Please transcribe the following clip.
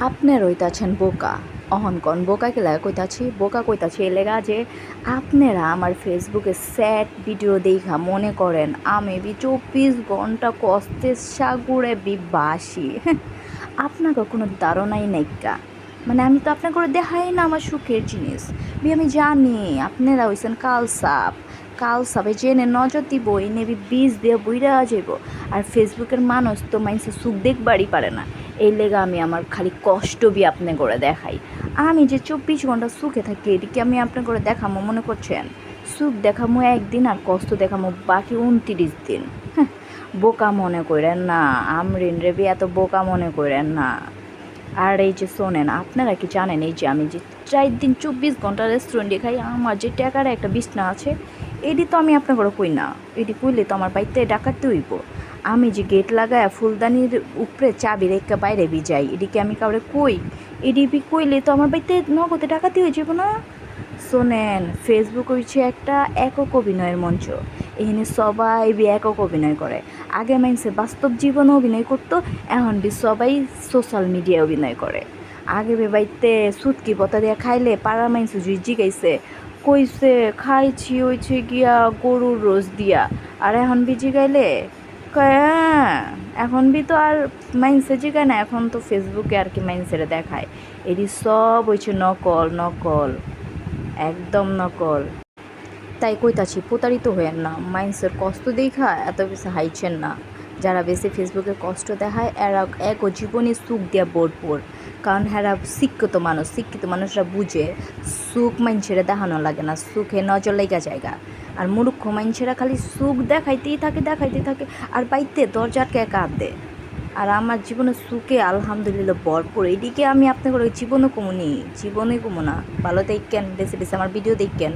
আপনার হইতাছেন বোকা। অহন কন বোকা কে লাগা কইতাছি? বোকা কইতাছি এ লেগা যে আপনারা আমার ফেসবুকে স্যাড ভিডিও দেইখা মনে করেন আমি ২৪ ঘন্টা কষ্টের সাগরে বাসি। আপনাকে কোনো ধারণাই নাইক্কা। মানে আমি তো আপনাকে দেখাই না আমার সুখের জিনিস। আমি জানি আপনারা হইছেন কালসাপ। কালসাপে জেনে নজর দিব এই নেবি বীজ দিয়ে বইরা যাইব। আর ফেসবুকের মানুষ তো মাইনসে সুখ দেখবারই পারে না। এই লেগা আমি আমার খালি কষ্ট বি আপনি করে দেখাই। আমি যে ২৪ ঘন্টা সুখে থাকি এদিকে আমি আপনি করে দেখামো মনে করছেন? সুখ দেখামো একদিন আর কষ্ট দেখামো বাকি ২৯ দিন। হ্যাঁ, বোকা মনে করেন না, আমরিন রেবি এত বোকা মনে করেন না। আর এই যে শোনেন, আপনারা কি জানেন এই যে আমি যে ৪ দিন ২৪ ঘন্টা রেস্টুরেন্টে খাই, আমার যে টাকার একটা বিছনা আছে এটি তো আমি আপনার ঘরে কই না। এটি কইলে তো আমার বাড়িতে ডাকাতে হইব। আমি যে গেট লাগায় ফুলদানির উপরে চাবি রেখা বাইরে যাই, এদিকে আমি কাউরে কই? এডিপি কইলে তো আমার বাড়িতে নগদে ডাকাতি হয়ে যাব না? শোনেন, ফেসবুক হচ্ছে একটা একক অভিনয়ের মঞ্চ। এখানে সবাই একক অভিনয় করে। আগে মানুষে বাস্তব জীবনে অভিনয় করতো, এখন সবাই সোশ্যাল মিডিয়ায় অভিনয় করে। আগে বাইতে সুটকি পতা দিয়া খাইলে পাড়ার মানুষ জিগাইছে, কইছে খাইছি হইছে গিয়া গরুর রোজ দিয়া। আর এখন জিগাইলে কয় হ্যাঁ, এখন তো আর মাইন্সে জিগায় না, এখন তো ফেসবুকে আর কি মাইন্সের দেখায়। এটি সব হইছে নকল নকল, একদম নকল। তাই কইতাছি প্রতারিত হইয়েন না, মাইন্সের কষ্ট দেখা এত বেশি হাইছেন না। যারা বেশি ফেসবুকে কষ্ট দেখায় এরা একও জীবনে সুখ দিয়া ভরপুর। কারণ এরা শিক্ষিত মানুষরা বুঝে সুখ মানুষেরা দেখানো লাগে না, সুখে নজর লেগা জায়গা। আর মূর্খ মানুষেরা খালি সুখ দেখাইতেই থাকে আর বাইতে দরজা আটকে কাঁদে। আর আমার জীবনে সুখে আলহামদুলিল্লাহ ভরপুর। এদিকে আমি আপনাকে জীবনও কমুনি, জীবনে কমু না। ভালো দেখেন, বেশি বেশি আমার ভিডিও দেখেন।